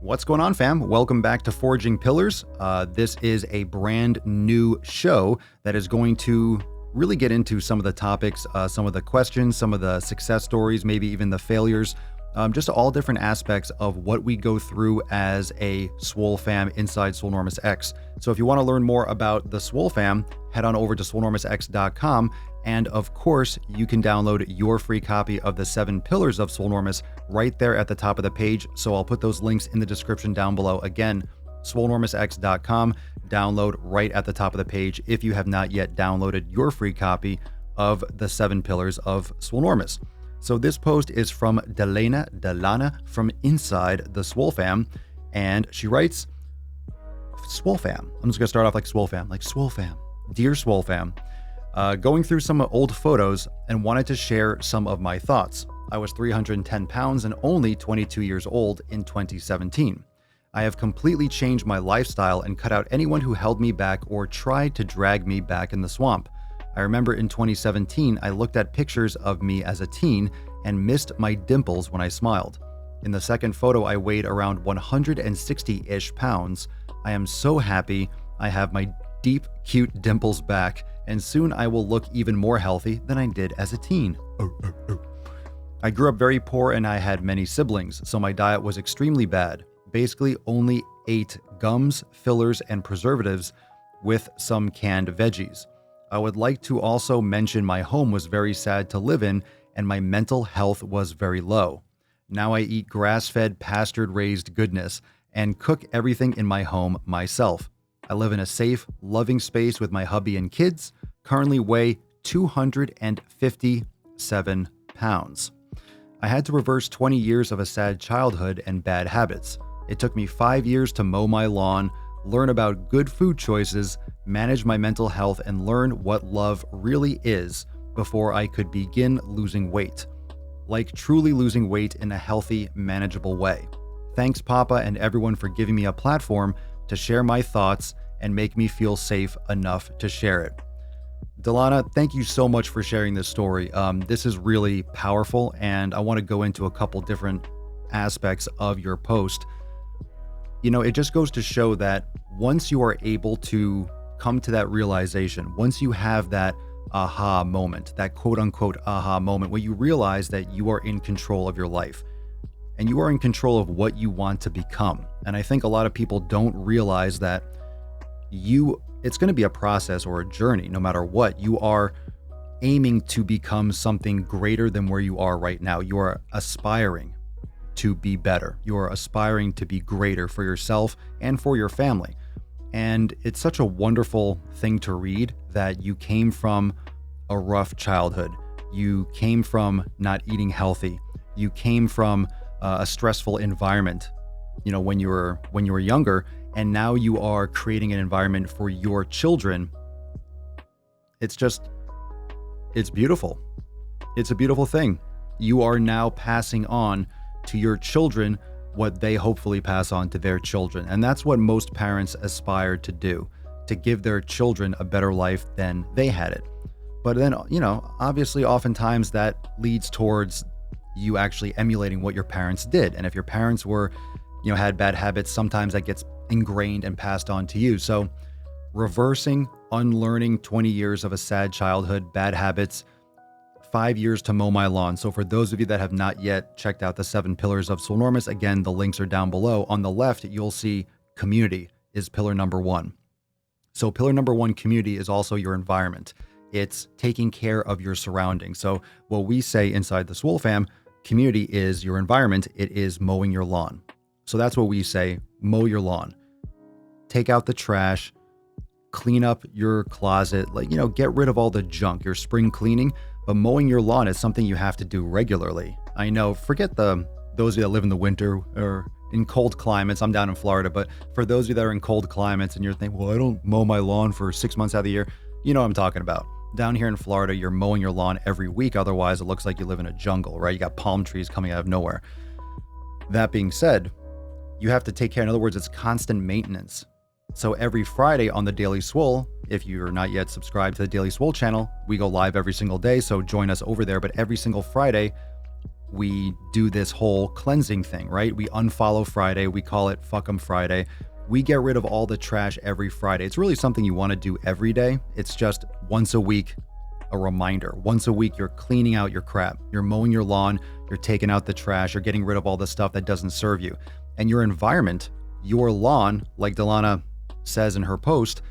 What's going on, fam? Welcome back to Forging Pillars. This is a brand new show that is going to really get into some of the topics, some of the questions, some of the success stories, maybe even the failures, just all different aspects of what we go through as a Swole fam inside Swolenormous X. So if you want to learn more about the Swole fam, head on over to swolenormousx.com. And of course, you can download your free copy of the 7 Pillars of Swolenormous right there at the top of the page. So I'll put those links in the description down below. Again, swolenormousx.com, download right at the top of the page if you have not yet downloaded your free copy of the 7 Pillars of Swolenormous. So this post is from Delena from inside the Swole fam, and she writes, Swole fam. I'm just gonna start off like Swole fam, Dear Swole fam, going through some old photos and wanted to share some of my thoughts. I was 310 pounds and only 22 years old in 2017. I have completely changed my lifestyle and cut out anyone who held me back or tried to drag me back in the swamp. I remember in 2017, I looked at pictures of me as a teen and missed my dimples when I smiled. In the second photo, I weighed around 160-ish pounds. I am so happy I have my deep, cute dimples back, and soon I will look even more healthy than I did as a teen. I grew up very poor and I had many siblings, so my diet was extremely bad. Basically only ate gums, fillers, and preservatives with some canned veggies. I would like to also mention my home was very sad to live in and my mental health was very low. Now I eat grass-fed, pastured-raised goodness and cook everything in my home myself. I live in a safe, loving space with my hubby and kids, currently weigh 257 pounds. I had to reverse 20 years of a sad childhood and bad habits. It took me 5 years to mow my lawn, learn about good food choices, manage my mental health, and learn what love really is before I could begin losing weight. Like truly losing weight in a healthy, manageable way. Thanks, Papa, and everyone for giving me a platform to share my thoughts and make me feel safe enough to share it. Delena, thank you so much for sharing this story. This is really powerful, and I want to go into a couple different aspects of your post. You know, it just goes to show that once you are able to come to that realization, once you have that aha moment, that quote unquote aha moment, where you realize that you are in control of your life and you are in control of what you want to become. And I think a lot of people don't realize that it's going to be a process or a journey. No matter what, you are aiming to become something greater than where you are right now. You are aspiring to be better. You are aspiring to be greater for yourself and for your family. And it's such a wonderful thing to read that you came from a rough childhood. You came from not eating healthy. You came from a stressful environment, you know, when you were younger, and now you are creating an environment for your children. It's beautiful. It's a beautiful thing. You are now passing on to your children what they hopefully pass on to their children. And that's what most parents aspire to do, to give their children a better life than they had it. But then, you know, obviously oftentimes that leads towards you actually emulating what your parents did. And if your parents were, you know, had bad habits, sometimes that gets ingrained and passed on to you. So reversing, unlearning 20 years of a sad childhood, bad habits, 5 years to mow my lawn. So for those of you that have not yet checked out the 7 Pillars of Swolenormous, again, the links are down below. On the left, you'll see community is pillar number 1. So pillar number 1, community, is also your environment. It's taking care of your surroundings. So what we say inside the Swole fam, community is your environment. It is mowing your lawn. So that's what we say, mow your lawn. Take out the trash, clean up your closet, get rid of all the junk, your spring cleaning. But mowing your lawn is something you have to do regularly. I know, forget those of you that live in the winter or in cold climates. I'm down in Florida, but for those of you that are in cold climates and you're thinking, well, I don't mow my lawn for 6 months out of the year, you know what I'm talking about. Down here in Florida, you're mowing your lawn every week. Otherwise, it looks like you live in a jungle, right? You got palm trees coming out of nowhere. That being said, you have to take care. In other words, it's constant maintenance. So every Friday on the Daily Swole, if you're not yet subscribed to the Daily Swole channel, we go live every single day. So join us over there. But every single Friday, we do this whole cleansing thing, right? We unfollow Friday. We call it Fuck 'em Friday. We get rid of all the trash every Friday. It's really something you want to do every day. It's just once a week, a reminder. Once a week, you're cleaning out your crap. You're mowing your lawn. You're taking out the trash. You're getting rid of all the stuff that doesn't serve you. And your environment, your lawn, like Delena says in her post,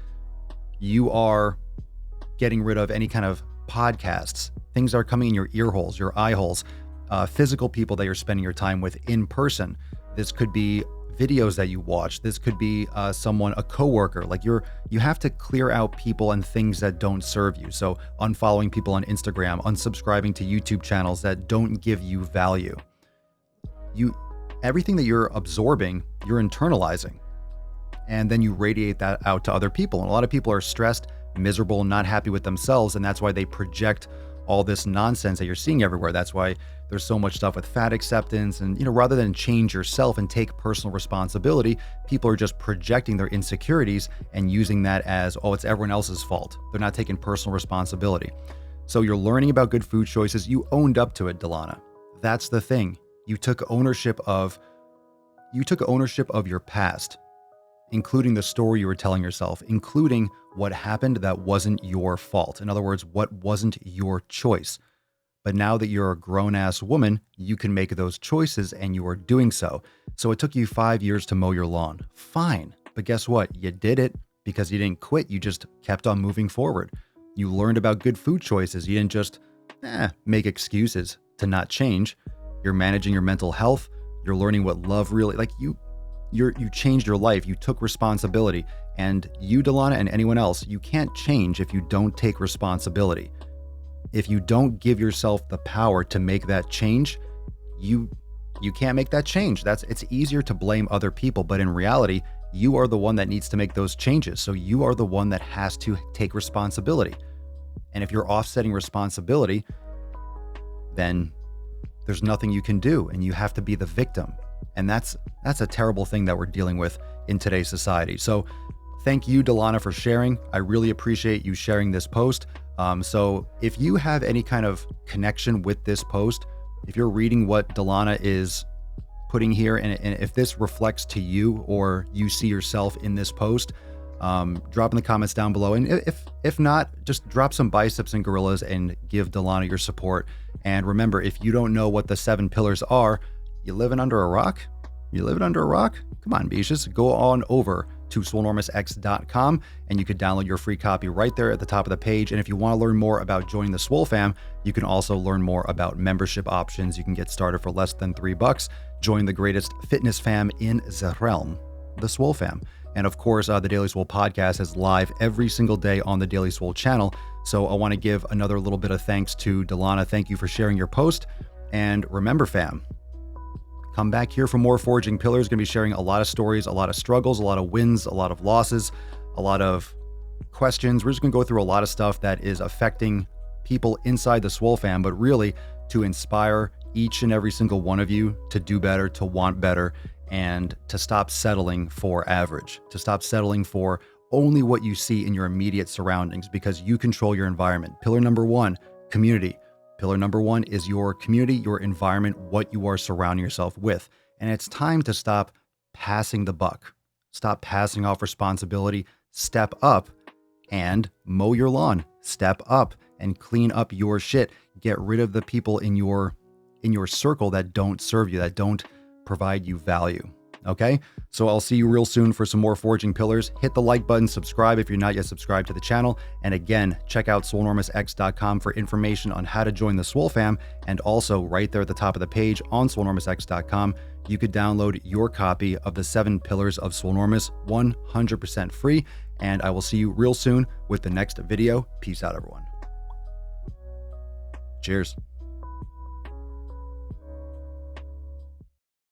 you are getting rid of any kind of podcasts, things that are coming in your ear holes, your eye holes, physical people that you're spending your time with in person. This could be videos that you watch. This could be a coworker. Like you have to clear out people and things that don't serve you. So unfollowing people on Instagram, unsubscribing to YouTube channels that don't give you value. Everything that you're absorbing, you're internalizing, and then you radiate that out to other people. And a lot of people are stressed, miserable, not happy with themselves, and that's why they project all this nonsense that you're seeing everywhere. That's why there's so much stuff with fat acceptance. And, rather than change yourself and take personal responsibility, people are just projecting their insecurities and using that as, oh, it's everyone else's fault. They're not taking personal responsibility. So you're learning about good food choices. You owned up to it, Delena. That's the thing. You took ownership of your past, including the story you were telling yourself, including what happened that wasn't your fault. In other words, what wasn't your choice. But now that you're a grown-ass woman, you can make those choices, and you are doing so. So it took you 5 years to mow your lawn. Fine. But guess what? You did it because you didn't quit. You just kept on moving forward. You learned about good food choices. You didn't just make excuses to not change. You're managing your mental health. You're learning what love really, you changed your life. You took responsibility. And you, Delena, and anyone else, you can't change if you don't take responsibility. If you don't give yourself the power to make that change, you can't make that change. It's easier to blame other people, but in reality, you are the one that needs to make those changes. So you are the one that has to take responsibility. And if you're offsetting responsibility, then there's nothing you can do, and you have to be the victim. And that's a terrible thing that we're dealing with in today's society. So thank you, Delena, for sharing. I really appreciate you sharing this post. So if you have any kind of connection with this post, if you're reading what Delena is putting here, and if this reflects to you or you see yourself in this post, drop in the comments down below. And if not, just drop some biceps and gorillas and give Delena your support. And remember, if you don't know what the 7 pillars are, you living under a rock? You living under a rock? Come on, Beaches. Go on over to Swolenormousx.com and you could download your free copy right there at the top of the page. And if you want to learn more about joining the Swole fam, you can also learn more about membership options. You can get started for less than $3. Join the greatest fitness fam in the realm, the Swole fam. And of course, the Daily Swole podcast is live every single day on the Daily Swole channel. So I want to give another little bit of thanks to Delena. Thank you for sharing your post. And remember, fam, come back here for more Forging Pillars. Going to be sharing a lot of stories, a lot of struggles, a lot of wins, a lot of losses, a lot of questions. We're just going to go through a lot of stuff that is affecting people inside the Swole fam, but really to inspire each and every single one of you to do better, to want better, and to stop settling for average, to stop settling for only what you see in your immediate surroundings, because you control your environment. Pillar number 1, community. Pillar number 1 is your community, your environment, what you are surrounding yourself with. And it's time to stop passing the buck. Stop passing off responsibility. Step up and mow your lawn. Step up and clean up your shit. Get rid of the people in your circle that don't serve you, that don't provide you value. Okay? So I'll see you real soon for some more Forging Pillars. Hit the like button, subscribe if you're not yet subscribed to the channel. And again, check out Swolenormousx.com for information on how to join the Swole fam. And also right there at the top of the page on Swolenormousx.com, you could download your copy of the 7 Pillars of Swolenormous 100% free. And I will see you real soon with the next video. Peace out, everyone. Cheers.